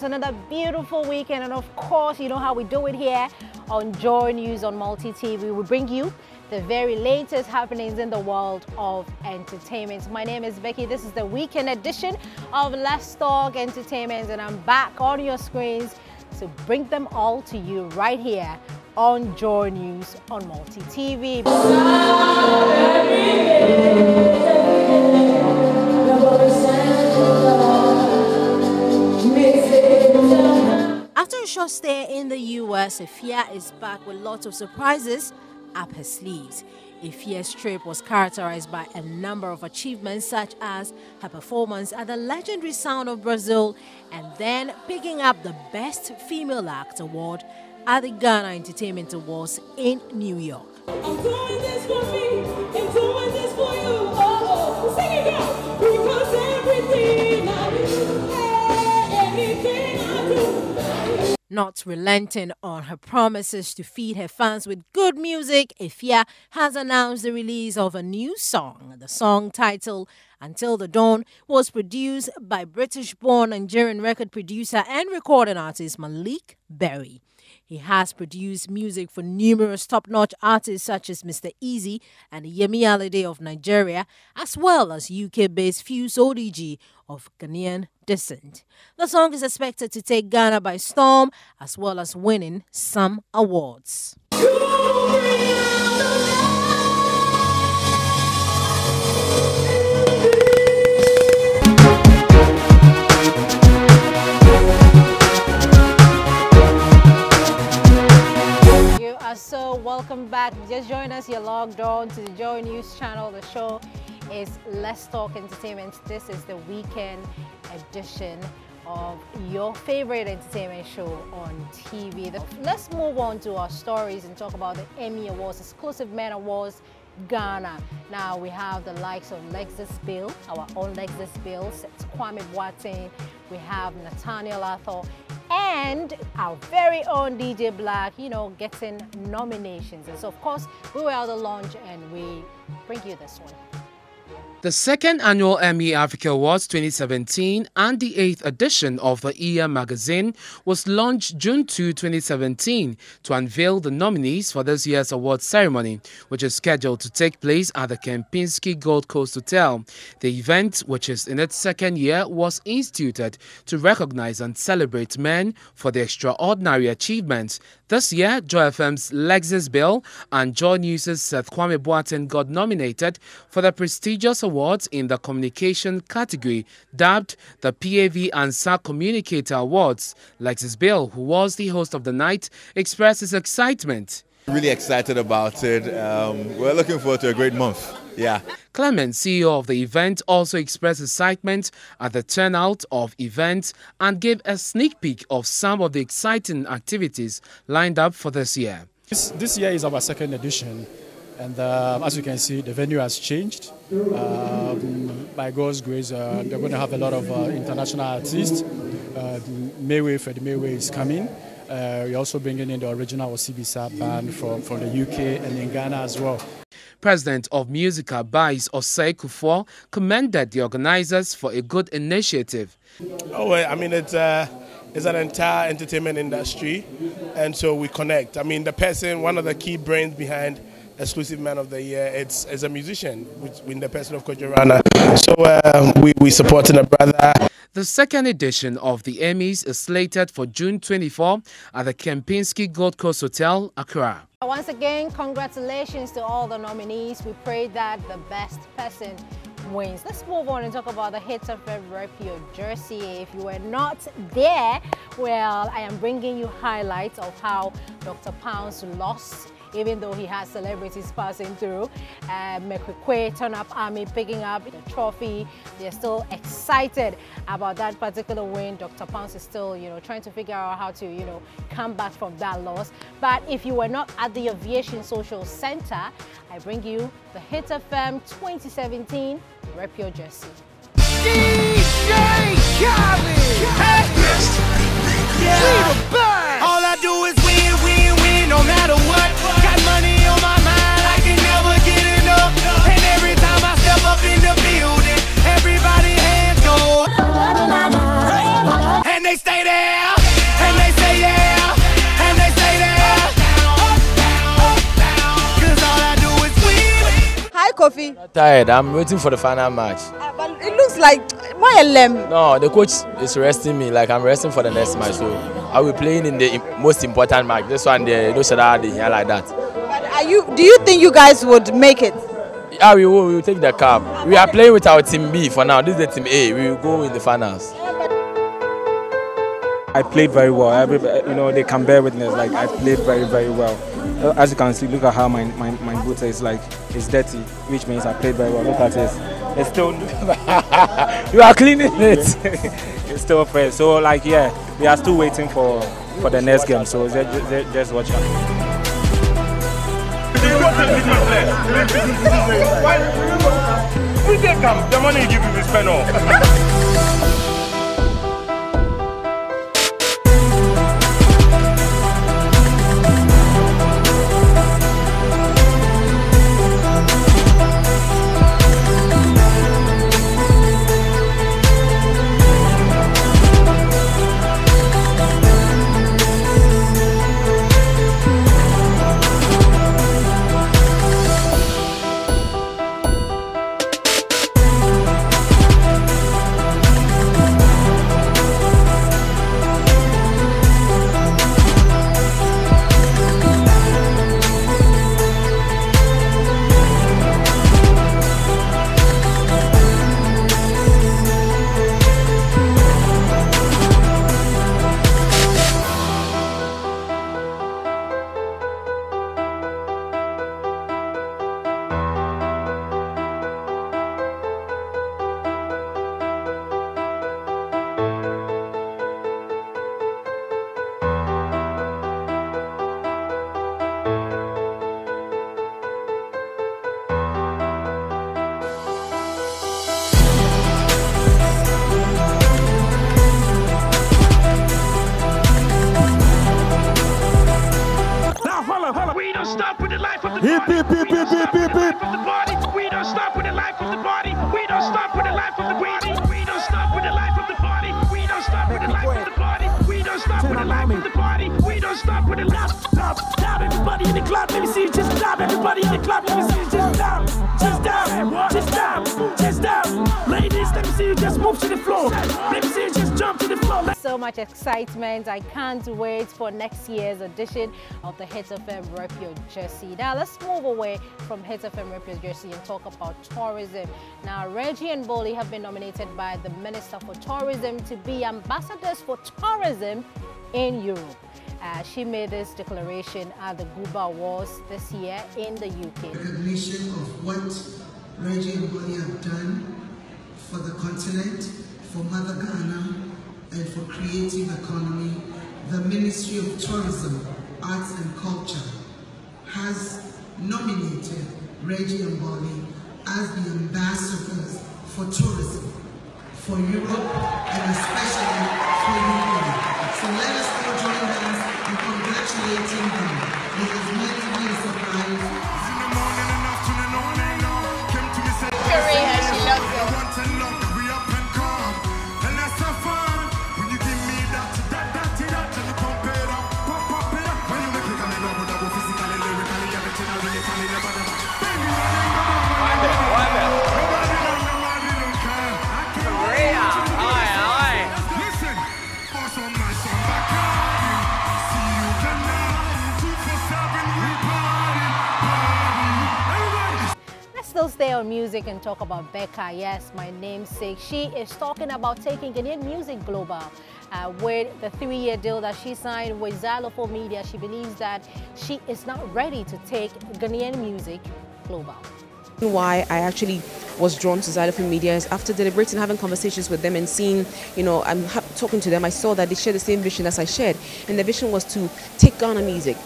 It's another beautiful weekend, and of course, you know how we do it here on Joy News on Multi TV. We bring you the very latest happenings in the world of entertainment. My name is Becky. This is the weekend edition of Let's Talk Entertainment, and I'm back on your screens to bring them all to you right here on Joy News on Multi TV. After a short stay in the US, Afia is back with lots of surprises up her sleeves. Afia's trip was characterized by a number of achievements, such as her performance at the legendary Sound of Brazil and then picking up the Best Female Act award at the Ghana Entertainment Awards in New York. I'm doing this for me and doing this for you. Oh, sing it out. Because everything I do, anything I do. Not relenting on her promises to feed her fans with good music, Afia has announced the release of a new song. The song, titled Until the Dawn, was produced by British-born Nigerian record producer and recording artist Malik Berry. He has produced music for numerous top-notch artists such as Mr. Easy and Yemi Alade of Nigeria, as well as UK-based Fuse ODG of Ghanaian descent. The song is expected to take Ghana by storm, as well as winning some awards. So welcome back. Just join us. You're logged on to the Joy News channel. The show is Let's Talk Entertainment. This is the weekend edition of your favorite entertainment show on TV. Let's move on to our stories and talk about the Emmy Awards, Exclusive Men Awards Ghana. Now we have the likes of Lexus Bill, our own Lexus Bill, Kwame Boateng, we have Nathaniel Arthur, and our very own DJ Black, getting nominations. And so, of course, we were at the launch and we bring you this one. The second annual Emmy Africa Awards 2017 and the 8th edition of the EA magazine was launched June 2, 2017 to unveil the nominees for this year's awards ceremony, which is scheduled to take place at the Kempinski Gold Coast Hotel. The event, which is in its second year, was instituted to recognize and celebrate men for their extraordinary achievements. This year, Joy FM's Lexus Bill and Joy News' Seth Kwame Boateng got nominated for the prestigious awards in the communication category, dubbed the PAV and SAC Communicator Awards. Lexus Bill, who was the host of the night, expressed his excitement. Really excited about it. We're looking forward to a great month. Yeah. Clement, CEO of the event, also expressed excitement at the turnout of events and gave a sneak peek of some of the exciting activities lined up for this year. This year is our second edition, and as you can see, the venue has changed. By God's grace, they're going to have a lot of international artists. Freddie Mayway is coming. We're also bringing in the original Oycp band from the UK and in Ghana as well. President of Musica, Oycp, commended the organizers for a good initiative. Oh, well, I mean, it's an entire entertainment industry, and so we connect. I mean, one of the key brains behind Exclusive Man of the Year, it's a musician, in the person of Coach Rana. So we supporting a brother. The second edition of the Emmys is slated for June 24 at the Kempinski Gold Coast Hotel, Accra. Once again, congratulations to all the nominees. We pray that the best person wins. Let's move on and talk about the hits of Refuge Jersey. If you were not there, well, I am bringing you highlights of how Dr. Pounds lost, even though he has celebrities passing through. Mekwekwe, Turn Up Army picking up the trophy. They're still excited about that particular win. Dr. Pounds is still, trying to figure out how to, come back from that loss. But if you were not at the Aviation Social Center, I bring you the Hit FM 2017 Refuge Jersey. DJ Khaled! All I do is win, win, win, no matter what. Got money on my mind, I can never get enough. And every time I step up in the building, everybody hands go. And they stay there. Kofi? Not tired. I'm waiting for the final match. But it looks like my LM. No, the coach is resting me. Like I'm resting for the next match. So I'll be playing in the most important match. This one, they don't shut out here like that. But do you think you guys would make it? Yeah, we will take the cup. We are playing with our team B for now. This is the team A. We will go in the finals. I played very well. You know, they can bear witness. Like I played very, very well. As you can see, look at how my boot is like it's dirty, which means I played very well. Look at this. It's still you are cleaning it. It's still fresh. So like yeah, we are still waiting for the next game. So just watch out. We take the money you give you spend all. Hip, hip, hip, hip, hip, hip, hip. We don't stop with the life of the party. We don't stop with the life of the party. We don't stop with the life of the party. We don't stop with the life of the party. We don't stop with the life of the party. We don't stop with the life. Stop, everybody in the club. Let me see you just stop. Everybody in the club. Let me see you just stop. Just down. Just down. Just down. Ladies, let me see you just move to the floor. Let me see you just jump to the floor. So much excitement. I can't wait for next year's edition of the Hits FM Refuge Jersey. Now let's move away from Hits FM Refuge Jersey and talk about tourism. Now Reggie and Bolly have been nominated by the Minister for Tourism to be ambassadors for tourism in Europe. She made this declaration at the Guba Awards this year in the UK. Recognition of what Reggie and Bolly have done for the continent, for Mother Ghana, and for creating economy, the Ministry of Tourism, Arts and Culture has nominated Reggie and Bolly as the ambassadors for tourism for Europe and especially for UK. So let us all join hands in congratulating them. It is meant to be a surprise. Korea, she loves it. Still stay on music and talk about Becca. Yes, my namesake. She is talking about taking Ghanaian music global. With the 3-year deal that she signed with Xylophone Media, she believes that she is not ready to take Ghanaian music global. Why I actually was drawn to Xylophone Media is after deliberating, having conversations with them and seeing, you know, I'm talking to them, I saw that they share the same vision as I shared. And the vision was to take Ghana music,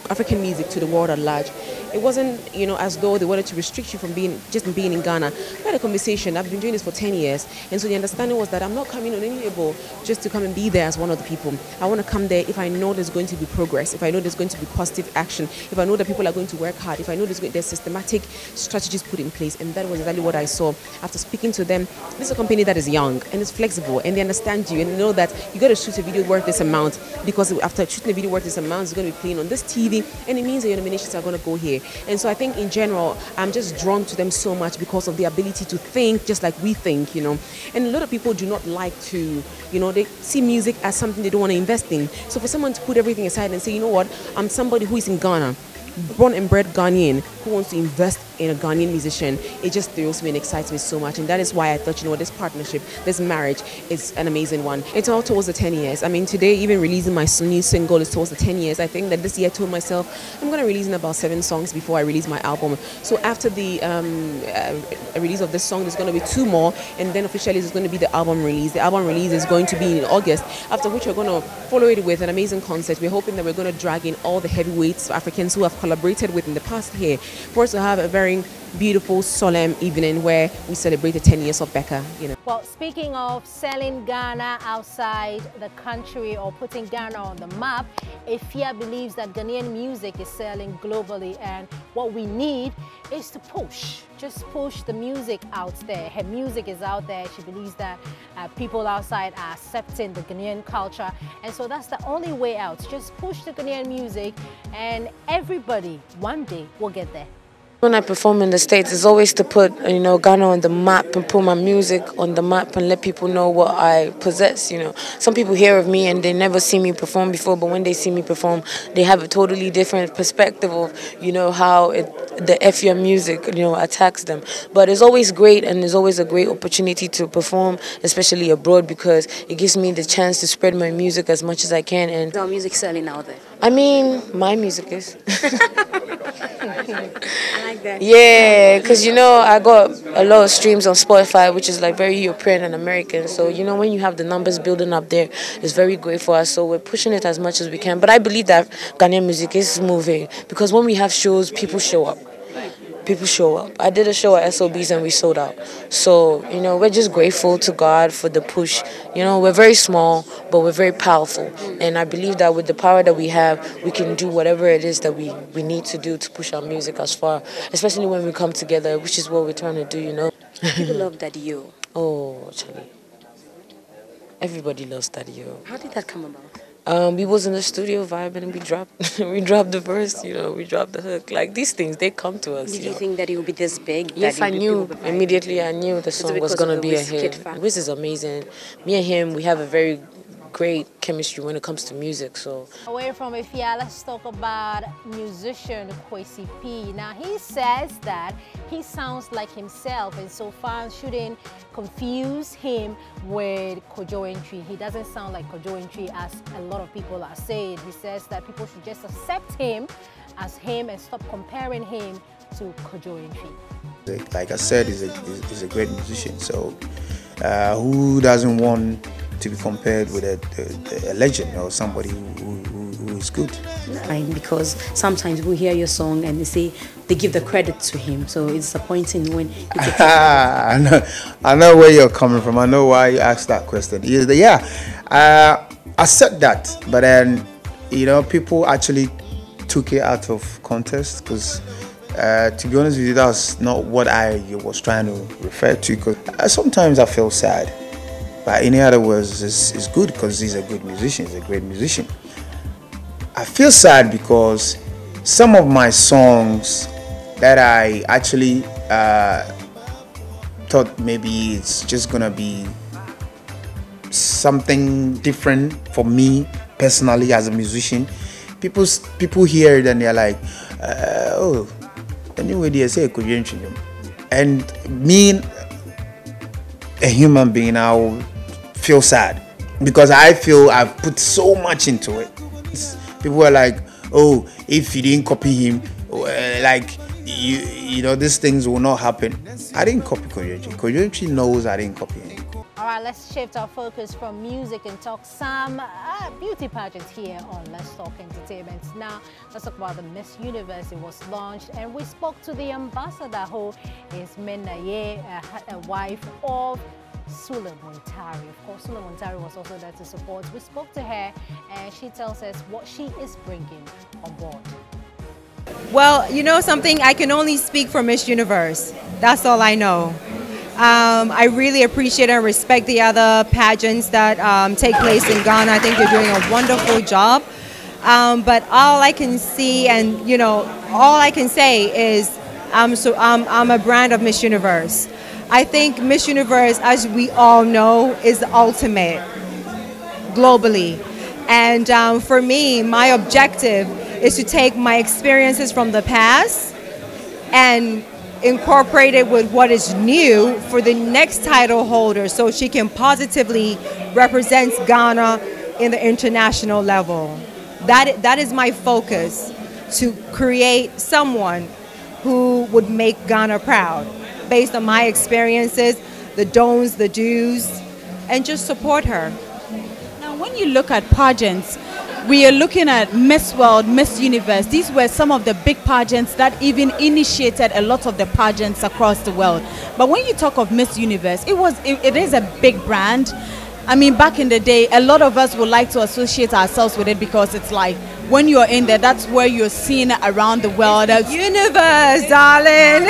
African music, to the world at large. It wasn't, you know, as though they wanted to restrict you from being in Ghana. We had a conversation. I've been doing this for 10 years. And so the understanding was that I'm not coming on any label just to come and be there as one of the people. I want to come there if I know there's going to be progress, if I know there's going to be positive action, if I know that people are going to work hard, if I know there's systematic strategies put in place. And that was exactly what I saw after speaking to them. This is a company that is young and is flexible, and they understand you and they know that you got to shoot a video worth this amount, because after shooting a video worth this amount, it's going to be playing on this TV, and it means that your nominations are going to go here. And so I think in general, I'm just drawn to them so much because of the ability to think just like we think, you know. And a lot of people do not like to, you know, they see music as something they don't want to invest in. So for someone to put everything aside and say, you know what, I'm somebody who is in Ghana, born and bred Ghanaian, who wants to invest in a Ghanaian musician, it just thrills me and excites me so much. And that is why I thought, you know what, this partnership, this marriage is an amazing one. It's all towards the 10 years. I mean, today, even releasing my new single is towards the 10 years. I think that this year I told myself I'm going to release in about 7 songs before I release my album. So after the release of this song, there's going to be 2 more, and then officially there's going to be the album release. The album release is going to be in August, after which we're going to follow it with an amazing concert. We're hoping that we're going to drag in all the heavyweights, Africans who have collaborated with in the past here, for us to have a very beautiful, solemn evening where we celebrate the 10 years of Becca, you know. Well, speaking of selling Ghana outside the country or putting Ghana on the map, Ifya believes that Ghanaian music is selling globally, and what we need is to just push the music out there. Her music is out there. She believes that people outside are accepting the Ghanaian culture, and so that's the only way out. Just push the Ghanaian music, and everybody one day will get there. When I perform in the States, it's always to put, you know, Ghana on the map and put my music on the map and let people know what I possess, you know. Some people hear of me and they never see me perform before, but when they see me perform, they have a totally different perspective of, you know, how the Efya music, you know, attacks them. But it's always great, and it's always a great opportunity to perform, especially abroad, because it gives me the chance to spread my music as much as I can. And is our music selling out there? I mean, my music is. I like that. Yeah, because, you know, I got a lot of streams on Spotify, which is like very European and American. So, you know, when you have the numbers building up there, it's very great for us. So we're pushing it as much as we can. But I believe that Ghanaian music is moving, because when we have shows, people show up. People show up. I did a show at SOBs and we sold out. So, you know, we're just grateful to God for the push. You know, we're very small, but we're very powerful. And I believe that with the power that we have, we can do whatever it is that we need to do to push our music as far, especially when we come together, which is what we're trying to do, you know. People love Daddy O. Oh, Charlie. Everybody loves Daddy O. How did that come about? We was in the studio vibing and we dropped the verse, you know, we dropped the hook. Like, these things, they come to us. Did you think that it would be this big? Yes, I knew. Immediately I knew the song was going to be a hit. Wiz is amazing. Me and him, we have a very great chemistry when it comes to music. So away from Ifya, let's talk about musician Oycp. Now, he says that he sounds like himself, and so fans shouldn't confuse him with Kojo Entry. He doesn't sound like Kojo Entry, as a lot of people are saying. He says that people should just accept him as him and stop comparing him to Kojo Entry. Like I said, he's a great musician. So who doesn't want to be compared with a legend or somebody who is good? Because sometimes we hear your song and they say they give the credit to him, so it's disappointing when you get I know where you're coming from. I know why you asked that question. Yeah, I said that, but then, you know, people actually took it out of context, because to be honest with you, that's not what I was trying to refer to. Because sometimes I feel sad. But in other words, it's good because he's a good musician, he's a great musician. I feel sad because some of my songs that I actually thought maybe it's just gonna be something different for me personally as a musician, people hear it and they're like, oh, anyway, they say Kojo Entry. And me, a human being, I'll feel sad because I feel I've put so much into it. People are like, oh, if you didn't copy him, like, you know, these things will not happen. I didn't copy Kojo Entry. Kojo Entry knows I didn't copy him. All right, let's shift our focus from music and talk some beauty pageants here on Let's Talk Entertainment. Now, let's talk about the Miss Universe. It was launched, and we spoke to the ambassador, who is Nyan, a wife of Sule Montari. Of course, Sule Montari was also there to support. We spoke to her, and she tells us what she is bringing on board. Well, you know something, I can only speak for Miss Universe. That's all I know. I really appreciate and respect the other pageants that take place in Ghana. I think they're doing a wonderful job. But all I can see, and you know, all I can say is I'm a brand of Miss Universe. I think Miss Universe, as we all know, is the ultimate globally. And for me, my objective is to take my experiences from the past and incorporate it with what is new for the next title holder, so she can positively represent Ghana in the international level. That is my focus, to create someone who would make Ghana proud based on my experiences, the don'ts, the do's, and just support her. Now, when you look at pageants, we are looking at Miss World, Miss Universe. These were some of the big pageants that even initiated a lot of the pageants across the world. But when you talk of Miss Universe, it is a big brand. I mean, back in the day, a lot of us would like to associate ourselves with it because it's like, when you're in there, that's where you're seen around the world. Universe, darling.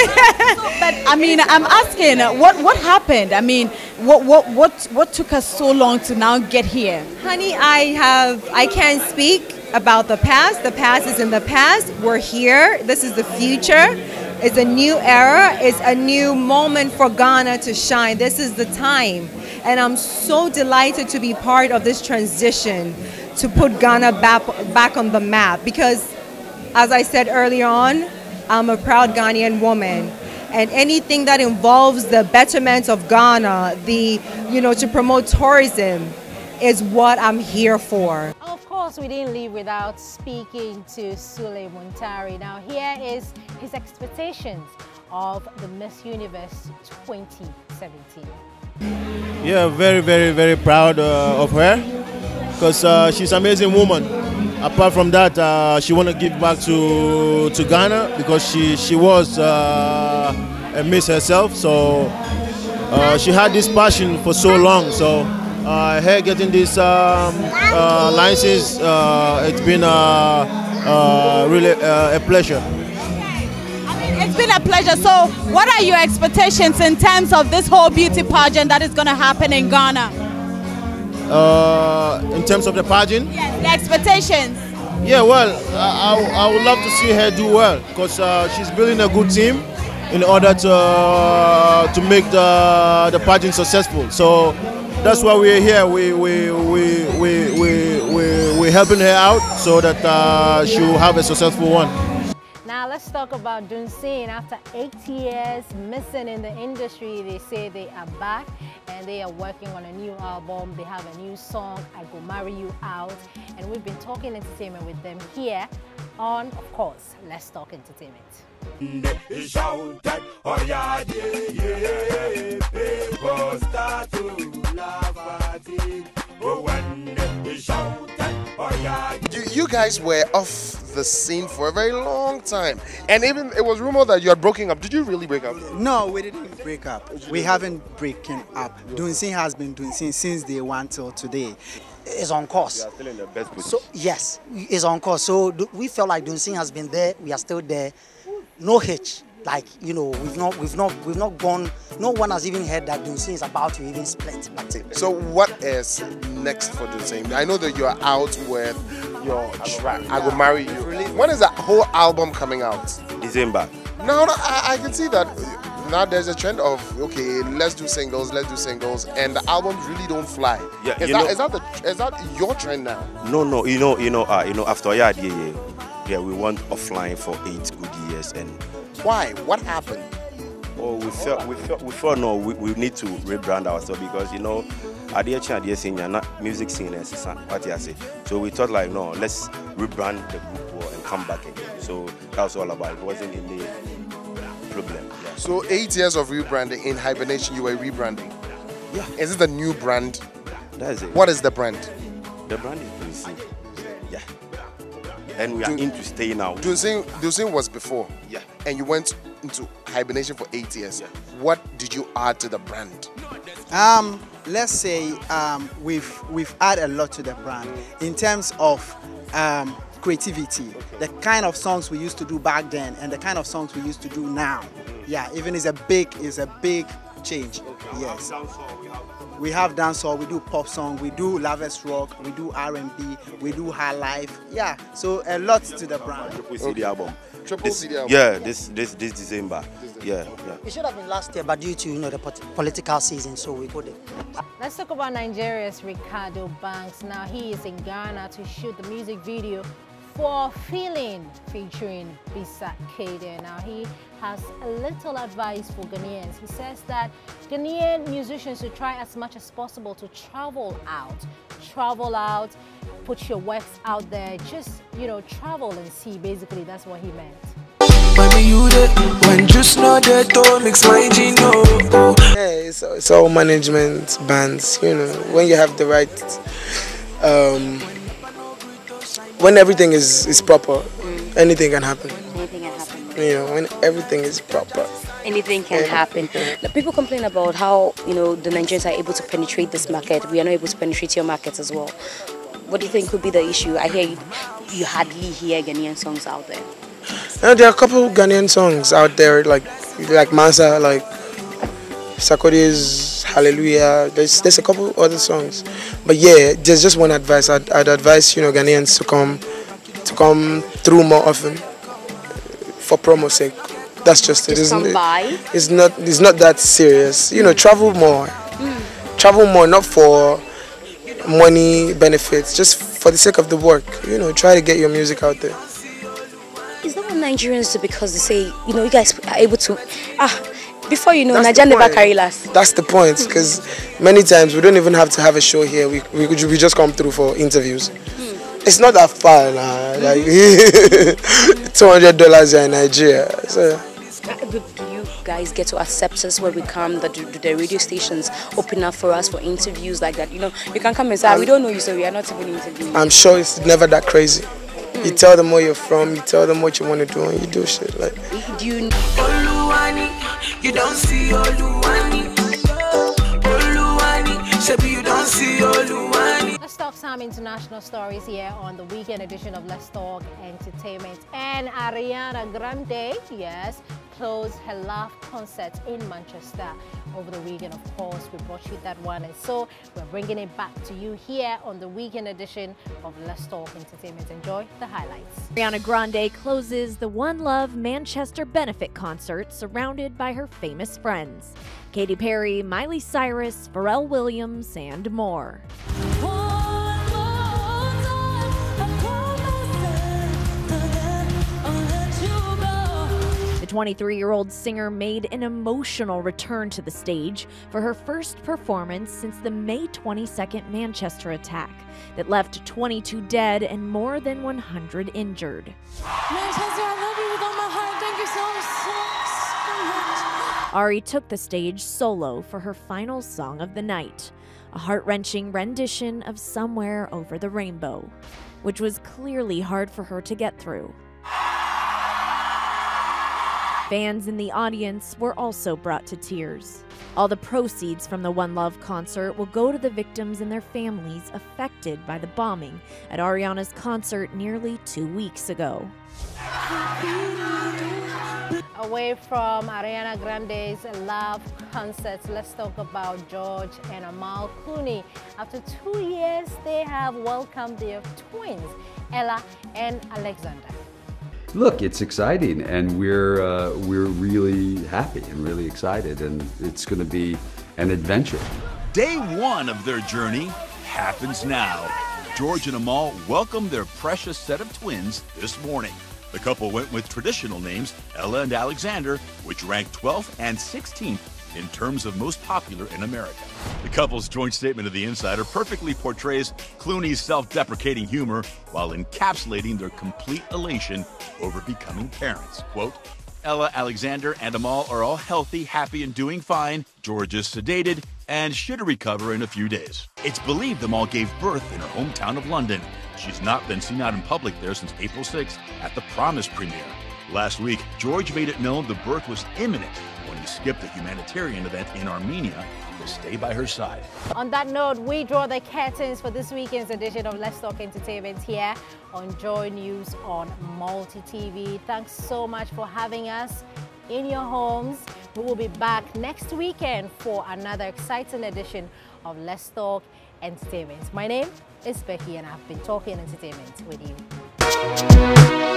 But I mean, I'm asking, what happened? I mean, what took us so long to now get here? Honey, I can't speak about the past. The past is in the past. We're here. This is the future. It's a new era. It's a new moment for Ghana to shine. This is the time. And I'm so delighted to be part of this transition to put Ghana back on the map, because, as I said earlier on, I'm a proud Ghanaian woman. And anything that involves the betterment of Ghana, to promote tourism, is what I'm here for. Of course, we didn't leave without speaking to Sule Muntari. Now, here is his expectations of the Miss Universe 2017. Yeah, very, very, very proud of her, because she's an amazing woman. Apart from that, she want to give back to Ghana, because she was a Miss herself. So she had this passion for so long. So her getting this license, it's been really a pleasure. It's been a pleasure. So what are your expectations in terms of this whole beauty pageant that is going to happen in Ghana? In terms of the pageant? Yes, the expectations. Yeah, well, I would love to see her do well, because she's building a good team in order to make the pageant successful. So that's why we're here. We're helping her out so that she will have a successful one. Now let's talk about Dunsin. After 8 years missing in the industry, they say they are back and they are working on a new album. They have a new song, I Go Marry You, out. And we've been talking entertainment with them here on, of course, Let's Talk Entertainment. You guys were off the scene for a very long time, and even it was rumored that you had broken up. Did you really break up? No, we didn't break up. We haven't broken up. Dunsin has been Dunsin since day one till today. It's on course. You are still in the best position. So yes, it's on course. So we felt like Dunsin has been there. We are still there. No hitch. Like, you know, we've not gone. No one has even heard that Dunsin is about to even split. So what is next for Dunsin? I know that you are out with your track, I Go Marry You. When is that whole album coming out? December. No, I can see that. Now there's a trend of, okay, let's do singles, and the albums really don't fly. Yeah, is that your trend now? No, after yeah, we went offline for 8 good years. And why? What happened? Oh, we felt no, we need to rebrand ourselves, because you're not music singers, what you say. So we thought like, no, let's rebrand the group and come back again. So that was all about it. It wasn't any problem. Yeah. So 8 years of rebranding. In hibernation, you were rebranding. Yeah. Is it the new brand? That is it. What is the brand? The brand is Dunsin. Yeah. And we are into stay now. Dunsin was before. Yeah. And you went into hibernation for 8 years. Yeah. What did you add to the brand? Let's say we've added a lot to the brand in terms of creativity, the kind of songs we used to do back then and the kind of songs we used to do now. Yeah, even is a big change. Yes. We have dancehall, we do pop song, we do Lovers Rock, we do R&B, we do high life. Yeah, so a lot to the brand. Triple CD album. Triple CD album. Yeah, this December. Yeah. It should have been last year, but due to the political season, so we couldn't. Let's talk about Nigeria's Ricardo Banks. Now he is in Ghana to shoot the music video for Feeling featuring Bisa Kaden. Now he has a little advice for Ghanaians. He says that Ghanaian musicians should try as much as possible to travel out, put your works out there, just travel and see. Basically, that's what he meant. When just know that don't mix my gino. Yeah, it's all management bands, when you have the right when everything is proper, anything can happen. Anything can happen. When everything is proper. Anything can happen. Now, people complain about how, the Nigerians are able to penetrate this market. We are not able to penetrate your market as well. What do you think could be the issue? I hear you hardly hear Ghanaian songs out there. There are a couple of Ghanaian songs out there, like Mansa, like Sarkodie's Hallelujah. There's a couple other songs, but yeah, there's just one advice. I'd advise Ghanaians to come through more often for promo sake. That's just it. Just come by. It's not that serious. Travel more. Travel more, not for money benefits, just for the sake of the work. Try to get your music out there. Is that what Nigerians do? Because they say, you guys are able to before Nigeria never carry last. That's the point, because many times we don't even have to have a show here. We just come through for interviews. It's not that far, like $200 in Nigeria. So. Do you guys get to accept us where we come? Do the radio stations open up for us for interviews like that? You can come and say, we don't know you, so we are not even interviewing. I'm sure it's never that crazy. You tell them where you're from, you tell them what you want to do, and you do shit. Like. Do you Oluwani, you don't see Oluwani. Oluwani, Shebi, you don't see Oluwani. Let's talk some international stories here on the weekend edition of Let's Talk Entertainment. And Ariana Grande, yes, closed her love concert in Manchester over the weekend. Of course, we brought you that one, and so we're bringing it back to you here on the weekend edition of Let's Talk Entertainment. Enjoy the highlights. Ariana Grande closes the One Love Manchester benefit concert surrounded by her famous friends: Katy Perry, Miley Cyrus, Pharrell Williams, and more. The 23-year-old singer made an emotional return to the stage for her first performance since the May 22nd Manchester attack that left 22 dead and more than 100 injured. Manchester, I love you with all my heart. Thank you so much. Ari took the stage solo for her final song of the night, a heart-wrenching rendition of Somewhere Over the Rainbow, which was clearly hard for her to get through. Fans in the audience were also brought to tears. All the proceeds from the One Love concert will go to the victims and their families affected by the bombing at Ariana's concert nearly 2 weeks ago. Away from Ariana Grande's love concerts, let's talk about George and Amal Clooney. After 2 years, they have welcomed their twins, Ella and Alexander. Look, it's exciting, and we're really happy and really excited, and it's going to be an adventure. Day one of their journey happens now. George and Amal welcomed their precious set of twins this morning. The couple went with traditional names, Ella and Alexander, which ranked 12th and 16th in terms of most popular in America. The couple's joint statement of The Insider perfectly portrays Clooney's self-deprecating humor while encapsulating their complete elation over becoming parents. Quote, Ella, Alexander, and Amal are all healthy, happy, and doing fine. George is sedated and should recover in a few days. It's believed Amal gave birth in her hometown of London. She's not been seen out in public there since April 6th at the Promise premiere. Last week, George made it known the birth was imminent when he skipped a humanitarian event in Armenia to stay by her side. On that note, we draw the curtains for this weekend's edition of Let's Talk Entertainment here on Joy News on Multi TV. Thanks so much for having us in your homes. We will be back next weekend for another exciting edition of Let's Talk Entertainment. My name is Becky and I've been talking entertainment with you.